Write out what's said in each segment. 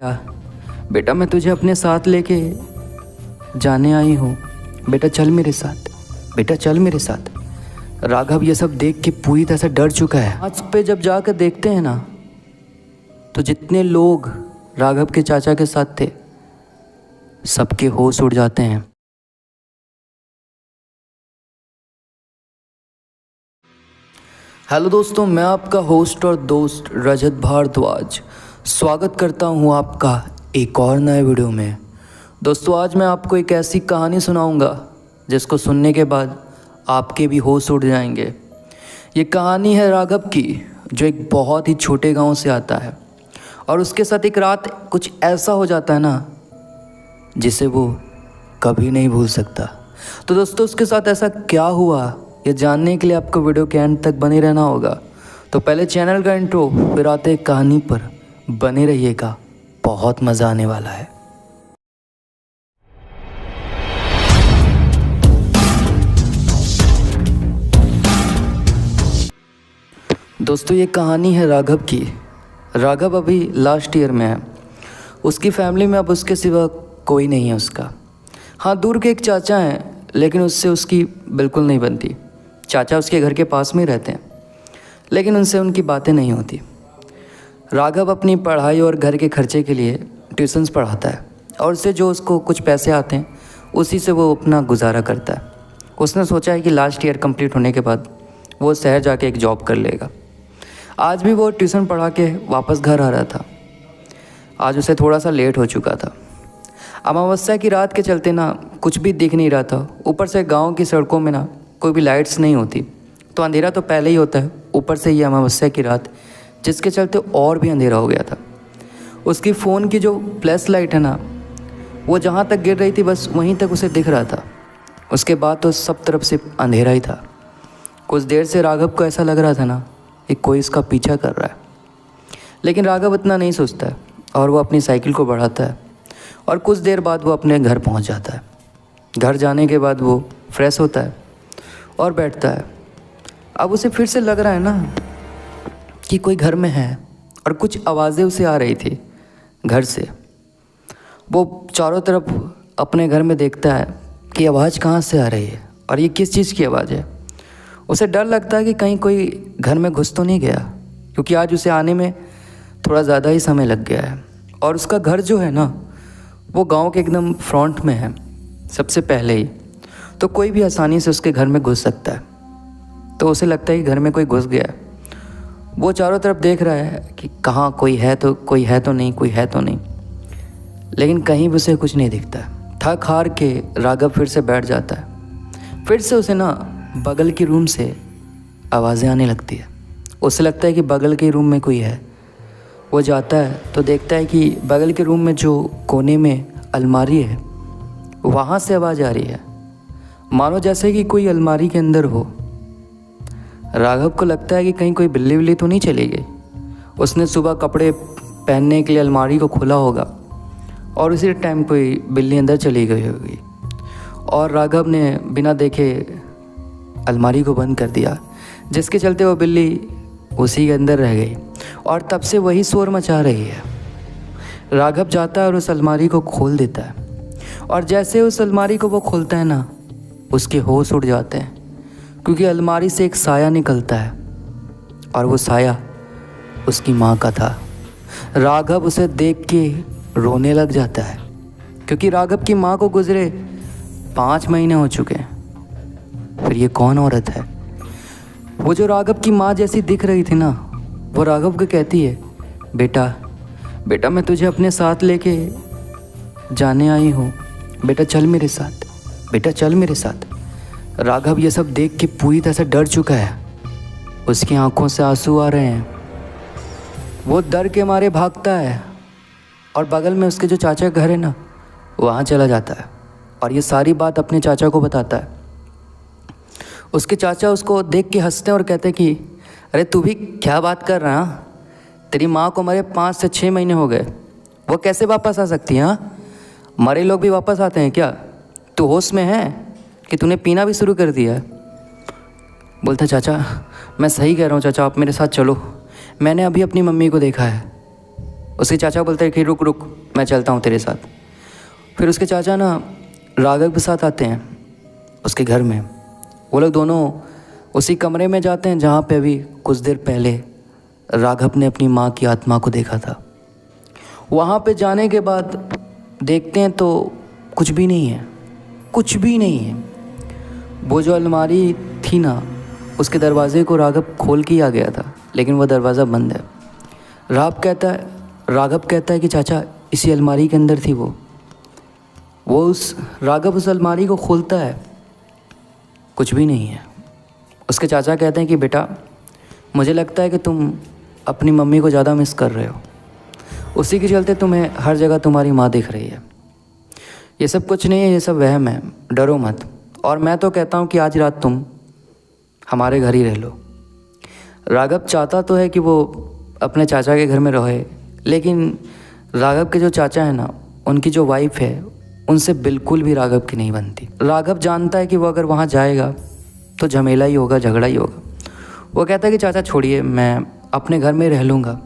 बेटा मैं तुझे अपने साथ लेके जाने आई हूँ। बेटा चल मेरे साथ, बेटा चल मेरे साथ। राघव ये सब देख के पूरी तरह से डर चुका है। आज पे जब जाकर देखते हैं ना, तो जितने लोग राघव के चाचा के साथ थे सबके होश उड़ जाते हैं। हेलो दोस्तों, मैं आपका होस्ट और दोस्त रजत भारद्वाज स्वागत करता हूं आपका एक और नए वीडियो में। दोस्तों आज मैं आपको एक ऐसी कहानी सुनाऊंगा जिसको सुनने के बाद आपके भी होश उड़ जाएंगे। ये कहानी है राघव की, जो एक बहुत ही छोटे गांव से आता है और उसके साथ एक रात कुछ ऐसा हो जाता है ना जिसे वो कभी नहीं भूल सकता। तो दोस्तों उसके साथ ऐसा क्या हुआ ये जानने के लिए आपको वीडियो के एंड तक बने रहना होगा। तो पहले चैनल का इंट्रो, फिर आते हैं कहानी पर। बने रहिएगा, बहुत मज़ा आने वाला है। दोस्तों ये कहानी है राघव की। राघव अभी लास्ट ईयर में है। उसकी फैमिली में अब उसके सिवा कोई नहीं है उसका। हाँ, दूर के एक चाचा हैं, लेकिन उससे उसकी बिल्कुल नहीं बनती। चाचा उसके घर के पास में ही रहते हैं, लेकिन उनसे उनकी बातें नहीं होती। राघव अपनी पढ़ाई और घर के खर्चे के लिए ट्यूशन्स पढ़ाता है और उससे जो उसको कुछ पैसे आते हैं उसी से वो अपना गुजारा करता है। उसने सोचा है कि लास्ट ईयर कंप्लीट होने के बाद वो शहर जाके एक जॉब कर लेगा। आज भी वो ट्यूशन पढ़ा के वापस घर आ रहा था। आज उसे थोड़ा सा लेट हो चुका था। अमावस्या की रात के चलते ना कुछ भी दिख नहीं रहा था। ऊपर से गाँव की सड़कों में ना कोई भी लाइट्स नहीं होती, तो अंधेरा तो पहले ही होता है। ऊपर से ये अमावस्या की रात, जिसके चलते और भी अंधेरा हो गया था। उसकी फ़ोन की जो फ्लैश लाइट है ना, वो जहाँ तक गिर रही थी बस वहीं तक उसे दिख रहा था। उसके बाद तो सब तरफ से अंधेरा ही था। कुछ देर से राघव को ऐसा लग रहा था ना कि कोई इसका पीछा कर रहा है, लेकिन राघव इतना नहीं सोचता है और वो अपनी साइकिल को बढ़ाता है और कुछ देर बाद वो अपने घर पहुँच जाता है। घर जाने के बाद वो फ्रेश होता है और बैठता है। अब उसे फिर से लग रहा है ना कि कोई घर में है और कुछ आवाज़ें उसे आ रही थी घर से। वो चारों तरफ अपने घर में देखता है कि आवाज़ कहाँ से आ रही है और ये किस चीज़ की आवाज़ है। उसे डर लगता है कि कहीं कोई घर में घुस तो नहीं गया, क्योंकि आज उसे आने में थोड़ा ज़्यादा ही समय लग गया है। और उसका घर जो है ना वो गांव के एकदम फ्रंट में है, सबसे पहले ही, तो कोई भी आसानी से उसके घर में घुस सकता है। तो उसे लगता है कि घर में कोई घुस गया। वो चारों तरफ देख रहा है कि कहाँ कोई है तो नहीं, कोई है तो नहीं, लेकिन कहीं भी उसे कुछ नहीं दिखता है। थक हार के राघव फिर से बैठ जाता है। फिर से उसे ना बगल की रूम से आवाज़ें आने लगती है। उसे लगता है कि बगल के रूम में कोई है। वो जाता है तो देखता है कि बगल के रूम में जो कोने में अलमारी है वहाँ से आवाज़ आ रही है, मानो जैसे कि कोई अलमारी के अंदर हो। राघव को लगता है कि कहीं कोई बिल्ली विल्ली तो नहीं चली गई। उसने सुबह कपड़े पहनने के लिए अलमारी को खोला होगा और उसी टाइम कोई बिल्ली अंदर चली गई होगी और राघव ने बिना देखे अलमारी को बंद कर दिया, जिसके चलते वो बिल्ली उसी के अंदर रह गई और तब से वही शोर मचा रही है। राघव जाता है और उस अलमारी को खोल देता है और जैसे उस अलमारी को वो खोलता है ना, उसके होश उड़ जाते हैं, क्योंकि अलमारी से एक साया निकलता है और वो साया उसकी माँ का था। राघव उसे देख के रोने लग जाता है, क्योंकि राघव की माँ को गुजरे 5 महीने हो चुके हैं। फिर ये कौन औरत है? वो जो राघव की माँ जैसी दिख रही थी ना, वो राघव को कहती है, बेटा मैं तुझे अपने साथ लेके जाने आई हूँ। बेटा चल मेरे साथ, बेटा चल मेरे साथ। राघव ये सब देख के पूरी तरह से डर चुका है। उसकी आंखों से आंसू आ रहे हैं। वो डर के मारे भागता है और बगल में उसके जो चाचा का घर है ना वहाँ चला जाता है और ये सारी बात अपने चाचा को बताता है। उसके चाचा उसको देख के हंसते हैं और कहते हैं कि अरे तू भी क्या बात कर रहा है? तेरी माँ को मरे 5 से 6 महीने हो गए, वो कैसे वापस आ सकती है? हाँ, मरे लोग भी वापस आते हैं क्या? तू होश में है कि तूने पीना भी शुरू कर दिया है? बोलता चाचा मैं सही कह रहा हूँ चाचा, आप मेरे साथ चलो, मैंने अभी अपनी मम्मी को देखा है। उसके चाचा बोलते हैं कि रुक रुक, मैं चलता हूँ तेरे साथ। फिर उसके चाचा ना राघव के साथ आते हैं उसके घर में। वो लोग दोनों उसी कमरे में जाते हैं जहाँ पे अभी कुछ देर पहले राघव ने अपनी माँ की आत्मा को देखा था। वहाँ पे जाने के बाद देखते हैं तो कुछ भी नहीं है, कुछ भी नहीं है। वो जो अलमारी थी ना, उसके दरवाजे को राघव खोल के आ गया था, लेकिन वह दरवाज़ा बंद है। राघव कहता है कि चाचा इसी अलमारी के अंदर थी वो। राघव उस अलमारी को खोलता है, कुछ भी नहीं है। उसके चाचा कहते हैं कि बेटा, मुझे लगता है कि तुम अपनी मम्मी को ज़्यादा मिस कर रहे हो, उसी के चलते तुम्हें हर जगह तुम्हारी माँ दिख रही है। ये सब कुछ नहीं है, ये सब वहम है, डरो मत। और मैं तो कहता हूँ कि आज रात तुम हमारे घर ही रह लो। राघव चाहता तो है कि वो अपने चाचा के घर में रहे, लेकिन राघव के जो चाचा है ना, उनकी जो वाइफ है, उनसे बिल्कुल भी राघव की नहीं बनती। राघव जानता है कि वो अगर वहाँ जाएगा तो झमेला ही होगा, झगड़ा ही होगा। वो कहता है कि चाचा छोड़िए, मैं अपने घर में रह लूँगा,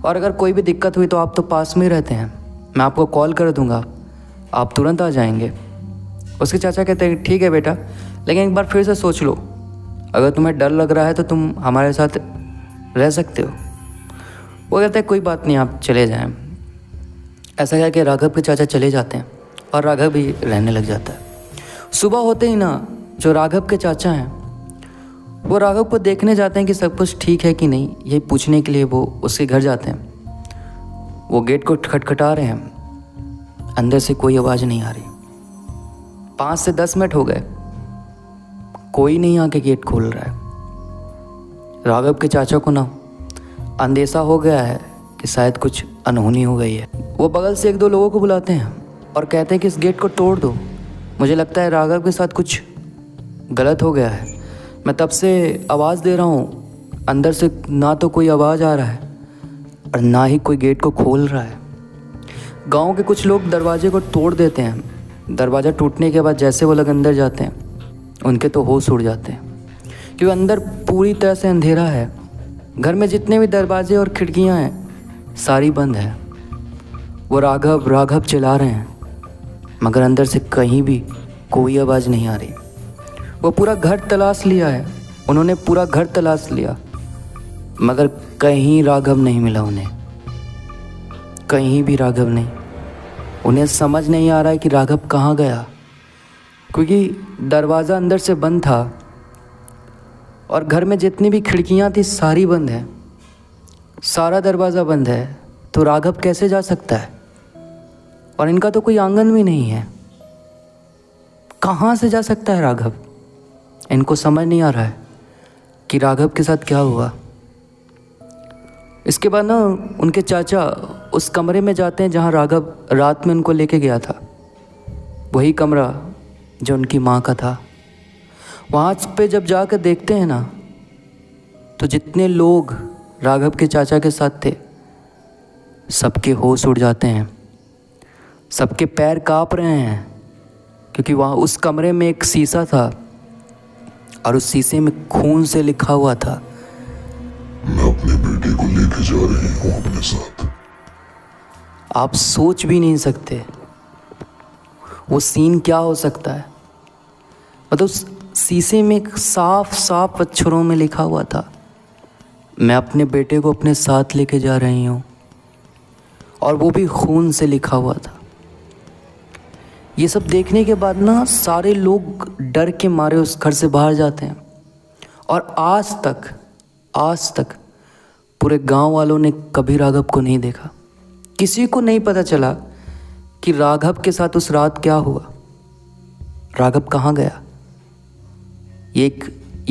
और अगर कोई भी दिक्कत हुई तो आप तो पास में ही रहते हैं, मैं आपको कॉल कर दूँगा, आप तुरंत आ जाएंगे। उसके चाचा कहते हैं ठीक है बेटा, लेकिन एक बार फिर से सोच लो, अगर तुम्हें डर लग रहा है तो तुम हमारे साथ रह सकते हो। वो कहता है कोई बात नहीं, आप चले जाएं। ऐसा कह के राघव के चाचा चले जाते हैं और राघव भी रहने लग जाता है। सुबह होते ही ना, जो राघव के चाचा हैं वो राघव को देखने जाते हैं कि सब कुछ ठीक है कि नहीं, ये पूछने के लिए वो उसके घर जाते हैं। वो गेट को खटखटा रहे हैं, अंदर से कोई आवाज़ नहीं आ रही। 5 से 10 मिनट हो गए, कोई नहीं आके गेट खोल रहा है। राघव के चाचा को ना अंदेशा हो गया है कि शायद कुछ अनहोनी हो गई है। वो बगल से 1-2 लोगों को बुलाते हैं और कहते हैं कि इस गेट को तोड़ दो, मुझे लगता है राघव के साथ कुछ गलत हो गया है। मैं तब से आवाज़ दे रहा हूँ, अंदर से ना तो कोई आवाज़ आ रहा है और ना ही कोई गेट को खोल रहा है। गांव के कुछ लोग दरवाजे को तोड़ देते हैं। दरवाज़ा टूटने के बाद जैसे वो लोग अंदर जाते हैं, उनके तो होश उड़ जाते हैं, क्योंकि अंदर पूरी तरह से अंधेरा है। घर में जितने भी दरवाजे और खिड़कियां हैं, सारी बंद है। वो राघव चिल्ला रहे हैं, मगर अंदर से कहीं भी कोई आवाज़ नहीं आ रही। वो पूरा घर तलाश लिया है, उन्होंने पूरा घर तलाश लिया, मगर कहीं राघव नहीं मिला उन्हें, कहीं भी राघव नहीं। उन्हें समझ नहीं आ रहा है कि राघव कहाँ गया, क्योंकि दरवाज़ा अंदर से बंद था और घर में जितनी भी खिड़कियाँ थी सारी बंद है, सारा दरवाज़ा बंद है, तो राघव कैसे जा सकता है? और इनका तो कोई आंगन भी नहीं है, कहाँ से जा सकता है राघव? इनको समझ नहीं आ रहा है कि राघव के साथ क्या हुआ। इसके बाद ना उनके चाचा उस कमरे में जाते हैं जहाँ राघव रात में उनको लेके गया था, वही कमरा जो उनकी माँ का था। वहाँ पे जब जाकर देखते हैं ना, तो जितने लोग राघव के चाचा के साथ थे, सबके होश उड़ जाते हैं, सबके पैर काँप रहे हैं, क्योंकि वहाँ उस कमरे में एक शीशा था और उस शीशे में खून से लिखा हुआ था, मैं अपने बेटे को लेके जा रही हूँ अपने साथ। आप सोच भी नहीं सकते वो सीन क्या हो सकता है। मतलब उस शीशे में साफ साफ अक्षरों में लिखा हुआ था, मैं अपने बेटे को अपने साथ लेके जा रही हूँ, और वो भी खून से लिखा हुआ था। ये सब देखने के बाद ना सारे लोग डर के मारे उस घर से बाहर जाते हैं, और आज तक पूरे गांव वालों ने कभी राघव को नहीं देखा। किसी को नहीं पता चला कि राघव के साथ उस रात क्या हुआ, राघव कहाँ गया। ये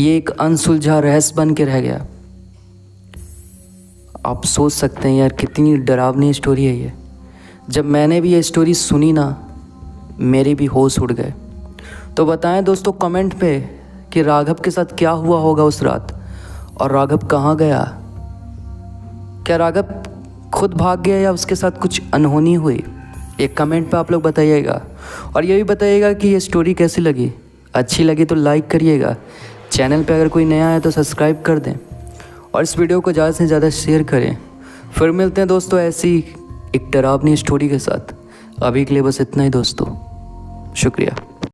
एक अनसुलझा रहस्य बन के रह गया। आप सोच सकते हैं यार कितनी डरावनी स्टोरी है ये। जब मैंने भी ये स्टोरी सुनी ना, मेरे भी होश उड़ गए। तो बताएं दोस्तों कमेंट पे कि राघव के साथ क्या हुआ होगा उस रात, और राघव कहाँ गया। क्या राघव खुद भाग गया या उसके साथ कुछ अनहोनी हुई? एक कमेंट पे आप लोग बताइएगा, और ये भी बताइएगा कि ये स्टोरी कैसी लगी। अच्छी लगी तो लाइक करिएगा, चैनल पे अगर कोई नया है तो सब्सक्राइब कर दें, और इस वीडियो को ज़्यादा से ज़्यादा शेयर करें फिर मिलते हैं दोस्तों ऐसी एक डरावनी स्टोरी के साथ। अभी के लिए बस इतना ही दोस्तों, शुक्रिया।